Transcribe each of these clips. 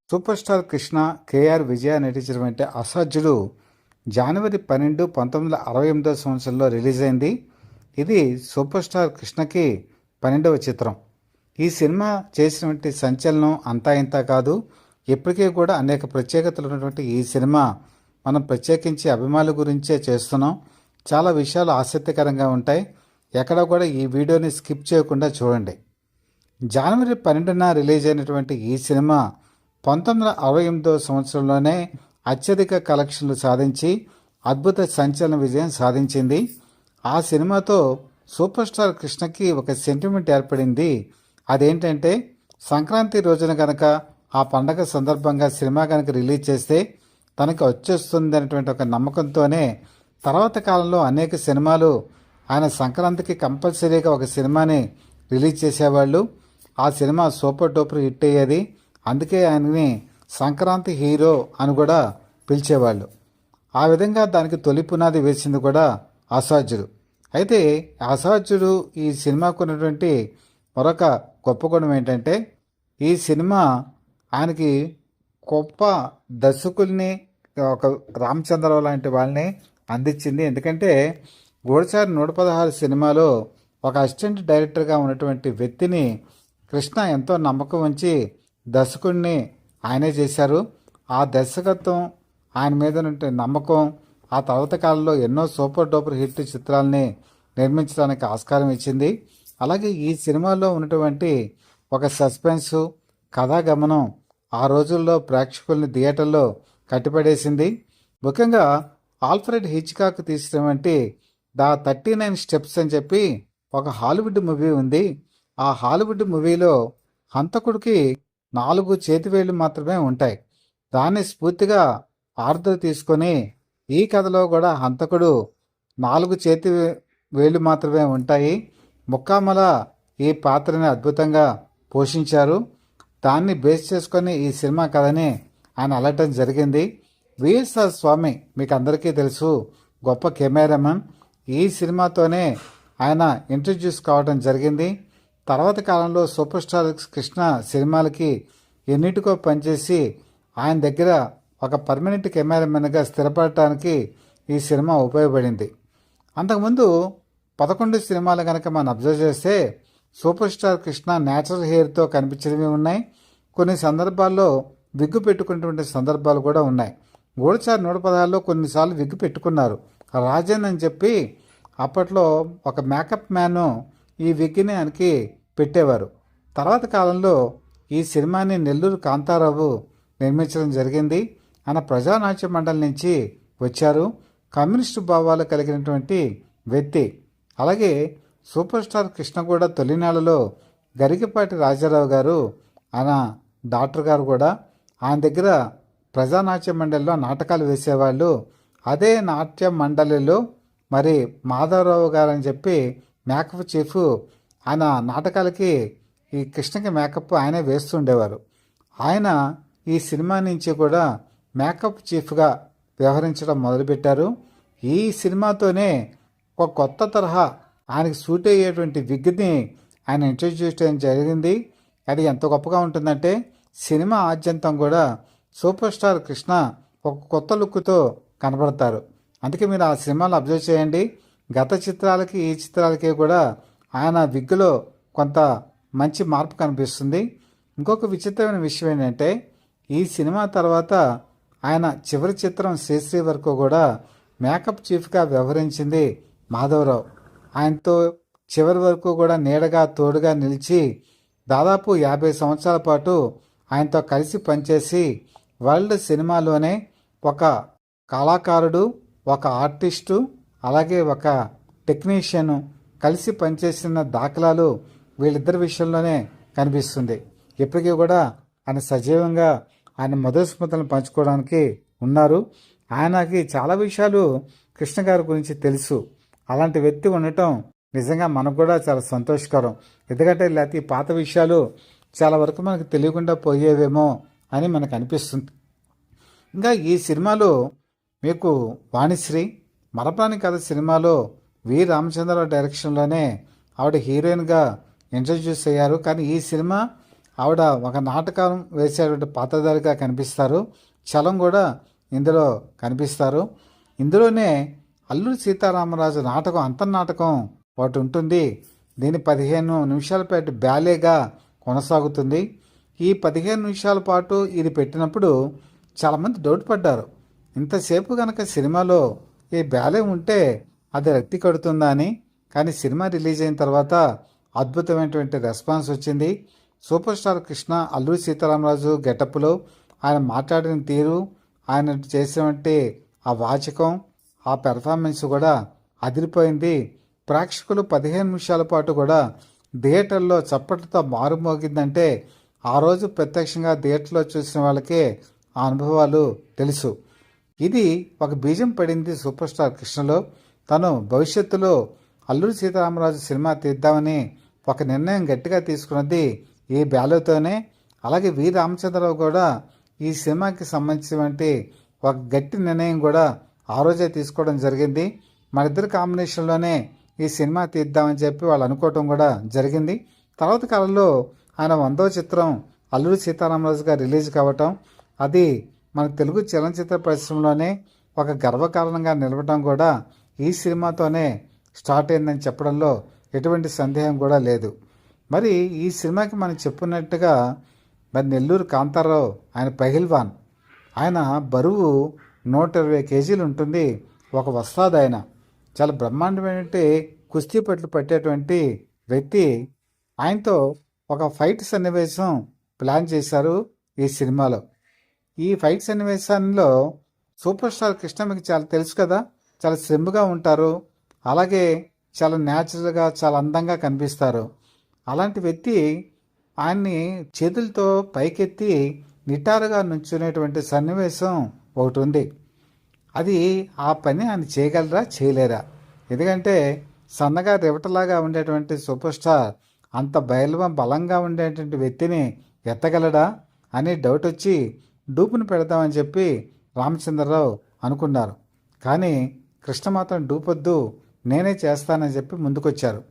Super star Krishna, KR విజయ నటించినటువంటి అసాధ్యుడు జనవరి 12, 1968 సంవత్సరంలో release అయింది. ఇది సూపర్ స్టార్ కృష్ణకి 12వ చిత్రం. ఈ సినిమా చేసినటువంటి సంచలనం అంతా ఇంత కాదు. ఇప్పటికీ కూడా అనేక ప్రత్యేకతలు ఉన్నటువంటి ఈ సినిమా మనం ప్రత్యేకించి అభిమానుల గురించే చేస్తున్నాం. చాలా విషయాలు ఆసక్తికరంగా ఉంటాయి. ఎక్కడ కూడా ఈ వీడియోని స్కిప్ చేయకుండా చూడండి. జనవరి 12న రిలీజ్ అయినటువంటి ఈ సినిమా 1968 సంవత్సరంలోనే అత్యధిక కలెక్షన్లు సాధించి అద్భుత సంచలన విజయం సాధించింది. ఆ సినిమాతో సూపర్ స్టార్ కృష్ణకి ఒక సెంటిమెంట్ ఏర్పడింది. అదేంటంటే సంక్రాంతి రోజున కనుక ఆ పండగ సందర్భంగా సినిమా కనుక రిలీజ్ చేస్తే తనకి వచ్చేస్తుంది అనేటువంటి ఒక నమ్మకంతోనే తర్వాత కాలంలో అనేక సినిమాలు ఆయన సంక్రాంతికి కంపల్సరీగా ఒక సినిమాని రిలీజ్ చేసేవాళ్ళు. ఆ సినిమా సూపర్ డూపర్ హిట్ అయ్యేది. అందుకే ఆయనని సంక్రాంతి హీరో అని కూడా పిలిచేవాళ్ళు. ఆ విధంగా దానికి తొలి పునాది వేసింది కూడా అసాధ్యుడు. అయితే అసాధ్యుడు ఈ సినిమాకు ఉన్నటువంటి మరొక గొప్ప గుణం ఏంటంటే ఈ సినిమా ఆయనకి గొప్ప దర్శకుల్ని ఒక రామచంద్రరావు లాంటి వాళ్ళని అందించింది. ఎందుకంటే గూఢచారి 116 సినిమాలో ఒక అసిస్టెంట్ డైరెక్టర్గా ఉన్నటువంటి వ్యక్తిని కృష్ణ ఎంతో నమ్మకం ఉంచి దర్శకుడిని ఆయనే చేశారు. ఆ దర్శకత్వం, ఆయన మీద నమ్మకం ఆ తర్వాత కాలంలో ఎన్నో సూపర్ డూపర్ హిట్ చిత్రాలని నిర్మించడానికి ఆస్కారం ఇచ్చింది. అలాగే ఈ సినిమాలో ఉన్నటువంటి ఒక సస్పెన్సు, కథాగమనం ఆ రోజుల్లో ప్రేక్షకుల్ని థియేటర్లో కట్టిపడేసింది. ముఖ్యంగా ఆల్ఫ్రెడ్ హిచ్కాక్ తీసినటువంటి ద 39 స్టెప్స్ అని చెప్పి ఒక హాలీవుడ్ మూవీ ఉంది. ఆ హాలీవుడ్ మూవీలో హంతకుడికి 4 చేతివేళ్లు మాత్రమే ఉంటాయి. దాన్ని స్ఫూర్తిగా ఆర్డర్ తీసుకొని ఈ కథలో కూడా హంతకుడు 4 చేతి వేళ్లు మాత్రమే ఉంటాయి. ముక్కామల ఈ పాత్రని అద్భుతంగా పోషించారు. దాన్ని బేస్ చేసుకొని ఈ సినిమా కథని ఆయన అల్లటం జరిగింది. విఎస్ఆర్ స్వామి మీకు అందరికీ తెలుసు, గొప్ప కెమెరామెన్. ఈ సినిమాతోనే ఆయన ఇంట్రడ్యూస్ కావడం జరిగింది. తర్వాత కాలంలో సూపర్ స్టార్ కృష్ణ సినిమాలకి ఎన్నిటికో పనిచేసి ఆయన దగ్గర ఒక పర్మనెంట్ కెమెరామెన్గా స్థిరపడటానికి ఈ సినిమా ఉపయోగపడింది. అంతకుముందు 11 సినిమాలు కనుక మనం అబ్జర్వ్ చేస్తే సూపర్ స్టార్ కృష్ణ న్యాచురల్ హెయిర్తో కనిపించినవి ఉన్నాయి. కొన్ని సందర్భాల్లో విగ్గు పెట్టుకున్నటువంటి సందర్భాలు కూడా ఉన్నాయి. గూఢచారి 116లో కొన్నిసార్లు విగ్గు పెట్టుకున్నారు. రాజన్ అని చెప్పి అప్పట్లో ఒక మేకప్ మ్యాన్ ఈ విగ్గిని ఆయనకి పెట్టేవారు. తర్వాత కాలంలో ఈ సినిమాని నెల్లూరు కాంతారావు నిర్మించడం జరిగింది. ఆయన ప్రజానాట్య మండలి నుంచి వచ్చారు. కమ్యూనిస్టు భావాలు కలిగినటువంటి వ్యక్తి. అలాగే సూపర్ స్టార్ కృష్ణ కూడా తొలినాళ్ళలో గరికపాటి రాజారావు గారు, ఆయన డాక్టర్ గారు కూడా ఆయన దగ్గర ప్రజానాట్య మండలిలో నాటకాలు వేసేవాళ్ళు. అదే నాట్య మండలిలో మరి మాధవరావు గారు అని చెప్పి మేకప్ చీఫ్, ఆయన నాటకాలకి ఈ కృష్ణకి మేకప్ ఆయనే వేస్తుండేవారు. ఆయన ఈ సినిమా నుంచి కూడా మేకప్ చీఫ్గా వ్యవహరించడం మొదలుపెట్టారు. ఈ సినిమాతోనే ఒక కొత్త తరహా ఆయనకి సూట్ అయ్యేటువంటి విగ్ని ఆయన ఇంట్రడ్యూస్ చేయడం జరిగింది. అది ఎంత గొప్పగా ఉంటుందంటే సినిమా ఆద్యంతం కూడా సూపర్ స్టార్ కృష్ణ ఒక కొత్త లుక్తో కనబడతారు. అందుకే మీరు ఆ సినిమాలు అబ్జర్వ్ చేయండి. గత చిత్రాలకి ఈ చిత్రాలకి కూడా ఆయన విగ్గులో కొంత మంచి మార్పు కనిపిస్తుంది. ఇంకొక విచిత్రమైన విషయం ఏంటంటే ఈ సినిమా తర్వాత ఆయన చివరి చిత్రం శ్రీశ్రీ వరకు కూడా మేకప్ చీఫ్గా వ్యవహరించింది మాధవరావు. ఆయనతో చివరి వరకు కూడా నీడగా తోడుగా నిలిచి దాదాపు 50 సంవత్సరాల పాటు ఆయనతో కలిసి పనిచేసి వరల్డ్ సినిమాలోనే ఒక కళాకారుడు, ఒక ఆర్టిస్టు, అలాగే ఒక టెక్నీషియన్ కలిసి పనిచేసిన దాఖలాలు వీళ్ళిద్దరి విషయంలోనే కనిపిస్తుంది. ఇప్పటికీ కూడా ఆయన సజీవంగా ఆయన మధుర స్మృతులను పంచుకోవడానికి ఉన్నారు. ఆయనకి చాలా విషయాలు కృష్ణ గారి గురించి తెలుసు. అలాంటి వ్యక్తి ఉండటం నిజంగా మనకు కూడా చాలా సంతోషకరం. ఎందుకంటే లేకపోతే ఈ పాత విషయాలు చాలా వరకు మనకు తెలియకుండా పోయేవేమో అని మనకు అనిపిస్తుంది. ఇంకా ఈ సినిమాలో మీకు వాణిశ్రీ మరపురాని కథ సినిమాలో వి రామచంద్రరావు డైరెక్షన్లోనే ఆవిడ హీరోయిన్గా ఇంట్రడ్యూస్ అయ్యారు. కానీ ఈ సినిమా ఆవిడ ఒక నాటకం వేసేటువంటి పాత్రధారిగా కనిపిస్తారు. చలం కూడా ఇందులో కనిపిస్తారు. ఇందులోనే అల్లూరి సీతారామరాజు నాటకం అంతర్నాటకం ఒకటి ఉంటుంది. దీని 15 నిమిషాల పాటు బ్యాలేగా కొనసాగుతుంది. ఈ 15 నిమిషాల పాటు ఇది పెట్టినప్పుడు చాలామంది డౌట్ పడ్డారు. ఇంతసేపు కనుక సినిమాలో ఈ బ్యాలే ఉంటే అది రక్తి కడుతుందా అని. కానీ సినిమా రిలీజ్ అయిన తర్వాత అద్భుతమైనటువంటి రెస్పాన్స్ వచ్చింది. సూపర్ స్టార్ కృష్ణ అల్లూరి సీతారామరాజు గెటప్లో ఆయన మాట్లాడిన తీరు, ఆయన చేసినటువంటి ఆ వాచకం, ఆ పెర్ఫార్మెన్స్ కూడా అదిరిపోయింది. ప్రేక్షకులు 15 నిమిషాల పాటు కూడా థియేటర్లో చప్పట్లతో మారుమోగిందంటే ఆ రోజు ప్రత్యక్షంగా థియేటర్లో చూసిన వాళ్ళకే ఆ అనుభవాలు తెలుసు. ఇది ఒక బీజం పడింది సూపర్ స్టార్ కృష్ణలో. తను భవిష్యత్తులో అల్లూరి సీతారామరాజు సినిమా తీద్దామని ఒక నిర్ణయం గట్టిగా తీసుకున్నది ఈ బ్యాలోతోనే. అలాగే వి రామచంద్రరావు కూడా ఈ సినిమాకి సంబంధించినటువంటి ఒక గట్టి నిర్ణయం కూడా ఆ రోజే తీసుకోవడం జరిగింది. మన ఇద్దరు కాంబినేషన్లోనే ఈ సినిమా తీద్దామని చెప్పి వాళ్ళు అనుకోవటం కూడా జరిగింది. తర్వాత కాలంలో ఆయన 100వ చిత్రం అల్లూరి సీతారామరాజుగా రిలీజ్ కావటం, అది మన తెలుగు చలనచిత్ర పరిశ్రమలోనే ఒక గర్వకారణంగా నిలవడం కూడా ఈ సినిమాతోనే స్టార్ట్ అయిందని చెప్పడంలో ఎటువంటి సందేహం కూడా లేదు. మరి ఈ సినిమాకి మనం చెప్పుకున్నట్టుగా మరి నెల్లూరు కాంతారావు ఆయన పహిల్వాన్, ఆయన బరువు 120 కేజీలు ఉంటుంది. ఒక వస్తాద్ ఆయన. చాలా బ్రహ్మాండమైనటువంటి కుస్తీ పట్లు పట్టేటువంటి వ్యక్తి. ఆయనతో ఒక ఫైట్ సన్నివేశం ప్లాన్ చేశారు ఈ సినిమాలో. ఈ ఫైట్ సన్నివేశాల్లో సూపర్ స్టార్ కృష్ణ మీకు చాలా తెలుసు కదా, చాలా స్లిమ్గా ఉంటారు. అలాగే చాలా న్యాచురల్గా చాలా అందంగా కనిపిస్తారు. అలాంటి వ్యక్తి ఆయన్ని చేతులతో పైకెత్తి నిటారుగా నుంచునేటువంటి సన్నివేశం ఒకటి ఉంది. అది ఆ పని ఆయన చేయగలరా చేయలేరా? ఎందుకంటే సన్నగా రివటలాగా ఉండేటువంటి సూపర్ స్టార్ అంత బలంగా ఉండేటువంటి వ్యక్తిని ఎత్తగలడా అని డౌట్ వచ్చి డూపును పెడదామని చెప్పి రామచంద్రరావు అనుకున్నారు. కానీ కృష్ణ మాత్రం డూపొద్దు, నేనే చేస్తానని చెప్పి ముందుకొచ్చారు.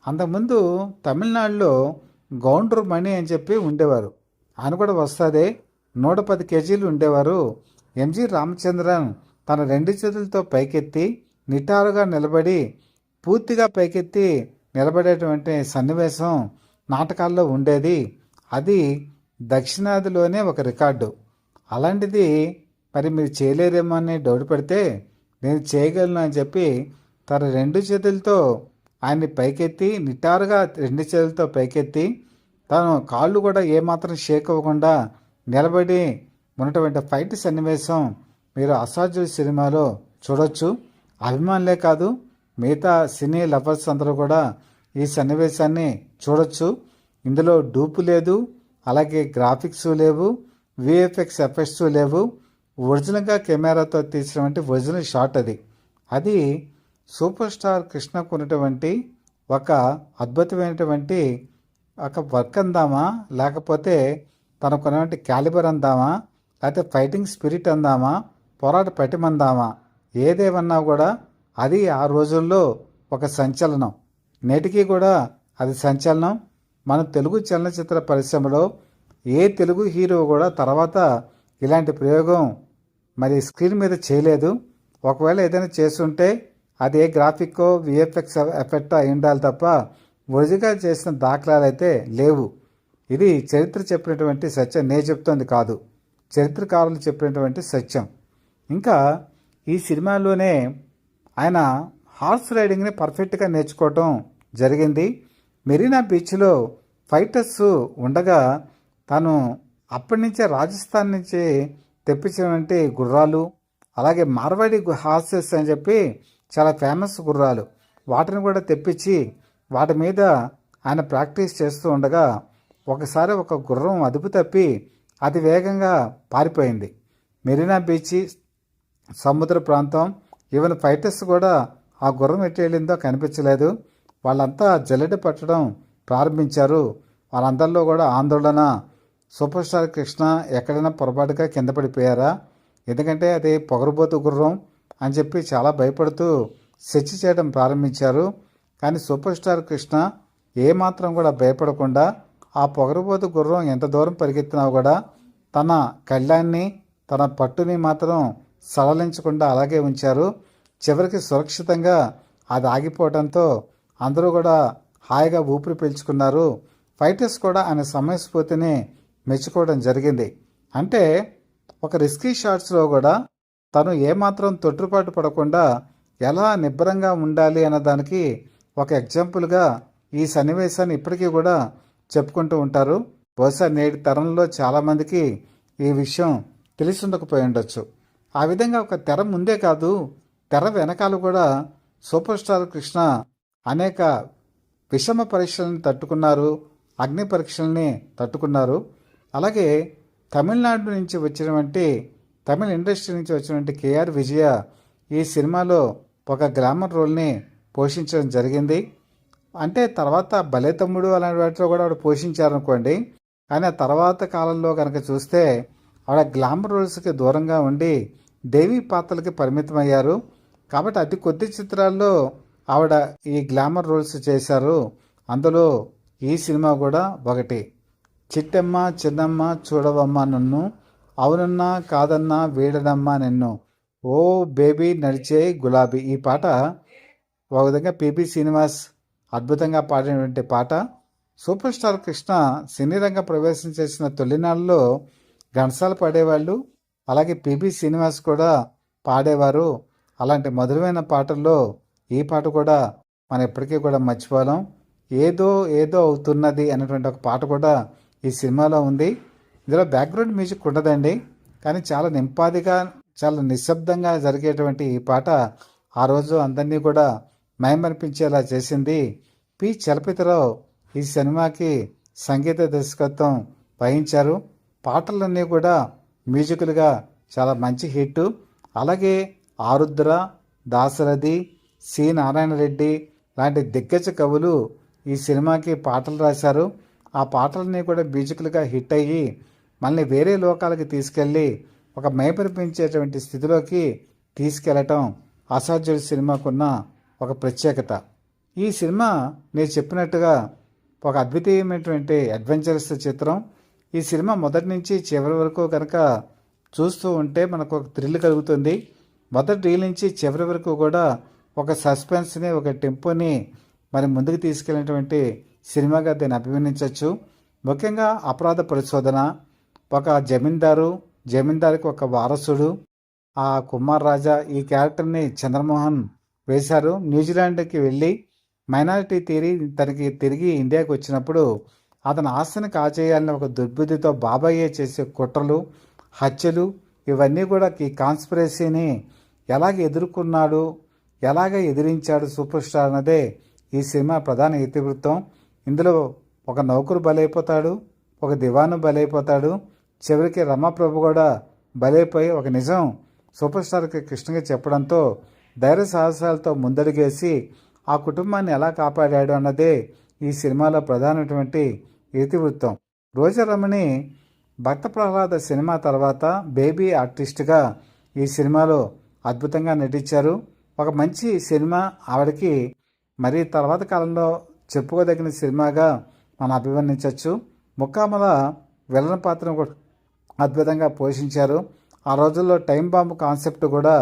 అంతకుముందు తమిళనాడులో గౌండ్రు మణి అని చెప్పి ఉండేవారు. ఆయన కూడా వస్తాదే 110 కేజీలు ఉండేవారు. ఎంజి రామచంద్రన్ తన 2 చేతులతో పైకెత్తి నిటారుగా నిలబడి పూర్తిగా పైకెత్తి నిలబడేటువంటి సన్నివేశం నాటకాల్లో ఉండేది. అది దక్షిణాదిలోనే ఒక రికార్డు. అలాంటిది మరి మీరు చేయలేరేమో అని డౌట్ పడితే నేను చేయగలను అని చెప్పి తన 2 చేతులతో ఆయన్ని పైకెత్తి నిటారుగా 2 చేతులతో పైకెత్తి తను కాళ్ళు కూడా ఏమాత్రం షేక్ అవ్వకుండా నిలబడి ఉన్నటువంటి ఫైట్ సన్నివేశం మీరు అసాధ్యుడి సినిమాలో చూడొచ్చు. అభిమానులే కాదు, మిగతా సినీ లవర్స్ అందరూ కూడా ఈ సన్నివేశాన్ని చూడొచ్చు. ఇందులో డూపు లేదు, అలాగే గ్రాఫిక్స్ లేవు, విఎఫ్ఎక్స్ ఎఫెక్ట్స్ లేవు. ఒరిజినల్గా కెమెరాతో తీసినటువంటి ఒరిజినల్ షాట్ అది. అది సూపర్ స్టార్ కృష్ణకు ఉన్నటువంటి ఒక అద్భుతమైనటువంటి ఒక వర్క్ అందామా, లేకపోతే తనకున్నటువంటి క్యాలిబర్ అందామా, లేకపోతే ఫైటింగ్ స్పిరిట్ అందామా, పోరాట పటిమందామా, ఏదేమన్నా కూడా అది ఆ రోజుల్లో ఒక సంచలనం. నేటికి కూడా అది సంచలనం. మన తెలుగు చలనచిత్ర పరిశ్రమలో ఏ తెలుగు హీరో కూడా తర్వాత ఇలాంటి ప్రయోగం మరి స్క్రీన్ మీద చేయలేదు. ఒకవేళ ఏదైనా చేస్తుంటే అది ఏ గ్రాఫిక్కో విఎఫ్ఎక్స్ ఎఫెక్టో అయి ఉండాలి తప్ప ఒరిజినల్గా చేసిన దాఖలాలు అయితే లేవు. ఇది చరిత్ర చెప్పినటువంటి సత్యం, నేను చెప్తోంది కాదు, చరిత్రకారులు చెప్పినటువంటి సత్యం. ఇంకా ఈ సినిమాలోనే ఆయన హార్స్ రైడింగ్ని పర్ఫెక్ట్గా నేర్చుకోవటం జరిగింది. మెరీనా బీచ్లో ఫైటర్స్ ఉండగా తను అప్పటి నుంచే రాజస్థాన్ నుంచి తెప్పించినటువంటి గుర్రాలు, అలాగే మార్వాడి హార్సెస్ అని చెప్పి చాలా ఫేమస్ గుర్రాలు, వాటిని కూడా తెప్పించి వాటి మీద ఆయన ప్రాక్టీస్ చేస్తూ ఉండగా ఒకసారి ఒక గుర్రం అదుపు తప్పి అతి వేగంగా పారిపోయింది. మెరీనా బీచ్, సముద్ర ప్రాంతం, ఈవెన్ ఫైటర్స్ కూడా ఆ గుర్రం ఎటు వెళ్ళిందో కనిపించలేదు. వాళ్ళంతా జల్లెడ పట్టడం ప్రారంభించారు. వాళ్ళందరిలో కూడా ఆందోళన, సూపర్ స్టార్ కృష్ణ ఎక్కడైనా పొరపాటుగా కింద పడిపోయారా, ఎందుకంటే అది పొగరబోతు గుర్రం అని చెప్పి చాలా భయపడుతూ సెర్చ్ చేయడం ప్రారంభించారు. కానీ సూపర్ స్టార్ కృష్ణ ఏమాత్రం కూడా భయపడకుండా ఆ పొగరబోతు గుర్రం ఎంత దూరం పరిగెత్తినా కూడా తన కళ్ళాన్ని తన పట్టుని మాత్రం సడలించకుండా అలాగే ఉంచారు. చివరికి సురక్షితంగా అది ఆగిపోవడంతో అందరూ కూడా హాయిగా ఊపిరి పీల్చుకున్నారు. ఫైటర్స్ కూడా ఆయన సమయస్ఫూర్తిని మెచ్చుకోవడం జరిగింది. అంటే ఒక రిస్కీ షాట్స్లో కూడా తను ఏమాత్రం తొట్టుపాటు పడకుండా ఎలా నిబ్బరంగా ఉండాలి అన్నదానికి ఒక ఎగ్జాంపుల్గా ఈ సన్నివేశాన్ని ఇప్పటికీ కూడా చెప్పుకుంటూ ఉంటారు. బహుశా నేటి తరంలో చాలామందికి ఈ విషయం తెలిసి ఉండకపోయి ఉండొచ్చు. ఆ విధంగా ఒక తెర ముందే కాదు, తెర వెనకాల కూడా సూపర్ స్టార్ కృష్ణ అనేక విషమ పరీక్షలను తట్టుకున్నారు, అగ్ని పరీక్షల్ని తట్టుకున్నారు. అలాగే తమిళనాడు నుంచి వచ్చినటువంటి తమిళ ఇండస్ట్రీ నుంచి వచ్చినటువంటి కేఆర్ విజయ ఈ సినిమాలో ఒక గ్లామర్ రోల్ని పోషించడం జరిగింది. అంటే తర్వాత భలే తమ్ముడు అలాంటి వాటిలో కూడా ఆవిడ పోషించారనుకోండి. కానీ ఆ తర్వాత కాలంలో కనుక చూస్తే ఆవిడ గ్లామర్ రోల్స్కి దూరంగా ఉండి దేవి పాత్రలకి పరిమితమయ్యారు. కాబట్టి అతి కొద్ది చిత్రాల్లో ఆవిడ ఈ గ్లామర్ రోల్స్ చేశారు. అందులో ఈ సినిమా కూడా ఒకటి. చిట్టమ్మ చిన్నమ్మ చూడవమ్మ నన్ను, అవునన్నా కాదన్నా వీడనమ్మా నిన్ను, ఓ బేబీ నడిచే గులాబీ. ఈ పాట ఒక విధంగా పిబి శ్రీనివాస్ అద్భుతంగా పాడినటువంటి పాట. సూపర్ స్టార్ కృష్ణ సినీ రంగ ప్రవేశం చేసిన తొలినాళ్ళలో ఘంటసాల పాడేవాళ్ళు, అలాగే పిబి శ్రీనివాస్ కూడా పాడేవారు. అలాంటి మధురమైన పాటల్లో ఈ పాట కూడా మనం ఎప్పటికీ కూడా మర్చిపోలేం. ఏదో ఏదో అవుతున్నది అనేటువంటి ఒక పాట కూడా ఈ సినిమాలో ఉంది. ఇందులో బ్యాక్గ్రౌండ్ మ్యూజిక్ ఉండదండి, కానీ చాలా నింపాదిగా చాలా నిశ్శబ్దంగా జరిగేటువంటి ఈ పాట ఆ రోజు అందరినీ కూడా మైమరిపించేలా చేసింది. పి చలపతిరావు ఈ సినిమాకి సంగీత దర్శకత్వం వహించారు. పాటలన్నీ కూడా మ్యూజికల్గా చాలా మంచి హిట్. అలాగే ఆరుద్ర, దాశరథి, సి నారాయణ రెడ్డి లాంటి దిగ్గజ కవులు ఈ సినిమాకి పాటలు రాశారు. ఆ పాటలన్నీ కూడా మ్యూజికల్గా హిట్ అయ్యి మళ్ళీ వేరే లోకాలకి తీసుకెళ్ళి ఒక మైపరిపించేటువంటి స్థితిలోకి తీసుకెళ్ళటం అసాధ్యుడి సినిమాకున్న ఒక ప్రత్యేకత. ఈ సినిమా నేను చెప్పినట్టుగా ఒక అద్వితీయమైనటువంటి అడ్వెంచరస్ చిత్రం. ఈ సినిమా మొదటి నుంచి చివరి వరకు కనుక చూస్తూ ఉంటే మనకు ఒక థ్రిల్ కలుగుతుంది. మొదటి రీల్ నుంచి చివరి వరకు కూడా ఒక సస్పెన్స్ని, ఒక టెంపోని మరి ముందుకు తీసుకెళ్ళినటువంటి సినిమాగా దీన్ని అభివర్ణించవచ్చు. ముఖ్యంగా అపరాధ పరిశోధన, ఒక జమీందారుకి ఒక వారసుడు, ఆ కుమార్ రాజా ఈ క్యారెక్టర్ని చంద్రమోహన్ వేశారు. న్యూజిలాండ్కి వెళ్ళి మైనారిటీ తనకి తిరిగి ఇండియాకి వచ్చినప్పుడు అతని ఆస్తిని కాజేయాలని ఒక దుర్బుద్ధితో బాబాయ్యే చేసే కుట్రలు, హత్యలు ఇవన్నీ కూడా ఈ కాన్స్పిరసీని ఎలాగ ఎదుర్కొన్నాడు, ఎలాగ ఎదిరించాడు సూపర్ స్టార్ అన్నదే ఈ సినిమా ప్రధాన ఇతివృత్తం. ఇందులో ఒక నౌకరు బలైపోతాడు, ఒక దివాను బలైపోతాడు, చివరికి రమాప్రభు కూడా బలైపోయి ఒక నిజం సూపర్ స్టార్కి కృష్ణగా చెప్పడంతో ధైర్య సాహసాలతో ముందడుగేసి ఆ కుటుంబాన్ని ఎలా కాపాడాడు అన్నదే ఈ సినిమాలో ప్రధానమైనటువంటి ఇతివృత్తం. రోజా రమణి భక్త ప్రహ్లాద సినిమా తర్వాత బేబీ ఆర్టిస్ట్గా ఈ సినిమాలో అద్భుతంగా నటించారు. ఒక మంచి సినిమా ఆవిడకి మరి తర్వాత కాలంలో చెప్పుకోదగిన సినిమాగా మనం అభివర్ణించవచ్చు. ముక్కామల విలన్ పాత్రను కూడా అద్భుతంగా పోషించారు. ఆ రోజుల్లో టైం బాంబు కాన్సెప్ట్ కూడా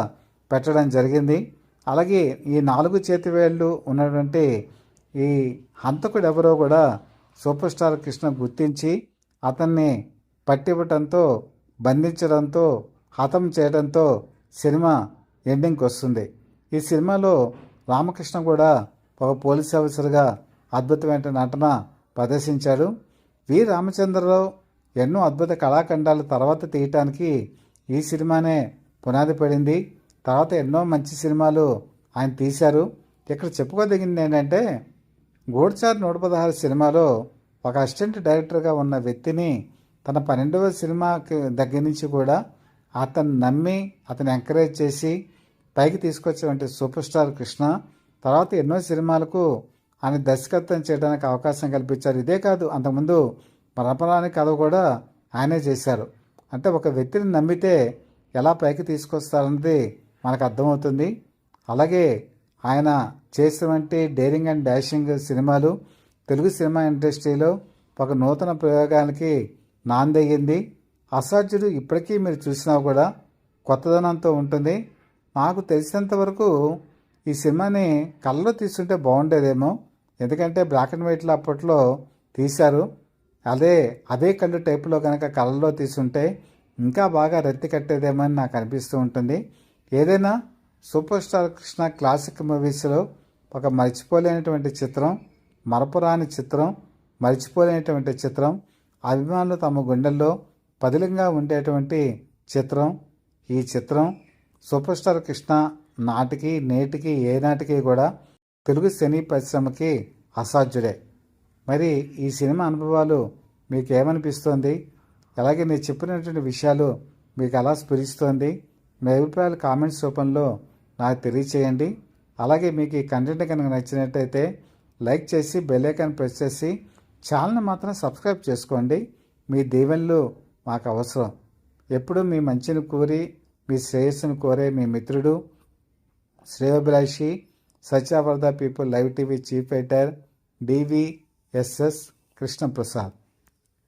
పెట్టడం జరిగింది. అలాగే ఈ 4 చేతివేళ్ళు ఉన్నటువంటి ఈ హంతకుడు ఎవరో కూడా సూపర్ స్టార్ కృష్ణ గుర్తించి అతన్ని పట్టివ్వటంతో, బంధించడంతో, హతం చేయడంతో సినిమా ఎండింగ్కి వస్తుంది. ఈ సినిమాలో రామకృష్ణ కూడా ఒక పోలీస్ ఆఫీసర్గా అద్భుతమైన నటన ప్రదర్శించాడు. వి రామచంద్రరావు ఎన్నో అద్భుత కళాఖండాల తర్వాత తీయటానికి ఈ సినిమానే పునాది పడింది. తర్వాత ఎన్నో మంచి సినిమాలు ఆయన తీశారు. ఇక్కడ చెప్పుకోదగింది ఏంటంటే గూడ్చార్ 116 సినిమాలో ఒక అసిస్టెంట్ డైరెక్టర్గా ఉన్న వ్యక్తిని తన 12వ సినిమాకి దగ్గర నుంచి కూడా అతను నమ్మి అతను ఎంకరేజ్ చేసి పైకి తీసుకొచ్చినటువంటి సూపర్ స్టార్ కృష్ణ తర్వాత ఎన్నో సినిమాలకు ఆయన దర్శకత్వం చేయడానికి అవకాశం కల్పించారు. ఇదే కాదు, అంతకుముందు పరపరాని కథ కూడా ఆయనే చేశారు. అంటే ఒక వ్యక్తిని నమ్మితే ఎలా పైకి తీసుకొస్తారన్నది మనకు అర్థమవుతుంది. అలాగే ఆయన చేసినటువంటి డేరింగ్ అండ్ డాషింగ్ సినిమాలు తెలుగు సినిమా ఇండస్ట్రీలో ఒక నూతన ప్రయోగానికి నాందయ్యింది. అసాధ్యుడు ఇప్పటికీ మీరు చూసినా కూడా కొత్తదనంతో ఉంటుంది. నాకు తెలిసినంత వరకు ఈ సినిమాని కళ్ళలో తీసుంటే బాగుండేదేమో, ఎందుకంటే బ్లాక్ అండ్ వైట్లో అప్పట్లో తీశారు. అదే కళ్ళు టైపులో కనుక కళ్ళలో తీసుంటే ఇంకా బాగా రత్తి కట్టేదేమో అని నాకు అనిపిస్తూ ఉంటుంది. ఏదైనా సూపర్ స్టార్ కృష్ణ క్లాసిక్ మూవీస్లో ఒక మర్చిపోలేనటువంటి చిత్రం, మరపురాని చిత్రం, మర్చిపోలేనటువంటి చిత్రం, అభిమానులు తమ గుండెల్లో పదిలంగా ఉండేటువంటి చిత్రం. ఈ చిత్రం సూపర్ స్టార్ కృష్ణ నాటికి నేటికి ఏనాటికి కూడా తెలుగు సినీ పరిశ్రమకి అసాధ్యుడే. మరి ఈ సినిమా అనుభవాలు మీకు ఏమనిపిస్తోంది? అలాగే నేను చెప్పినటువంటి విషయాలు మీకు ఎలా స్ఫురిస్తోంది? మీ అభిప్రాయాలు కామెంట్స్ రూపంలో నాకు తెలియచేయండి. అలాగే మీకు ఈ కంటెంట్ కనుక నచ్చినట్టయితే లైక్ చేసి బెల్ ఐకాన్ ప్రెస్ చేసి ఛానల్ని మాత్రం సబ్స్క్రైబ్ చేసుకోండి. మీ దీవెనలు మాకు అవసరం. ఎప్పుడూ మీ మంచిని కోరి మీ శ్రేయస్సును కోరే మీ మిత్రుడు, శ్రేయోభిలాషి, Satya for the people live TV chief editor DVSS Krishnaprasad.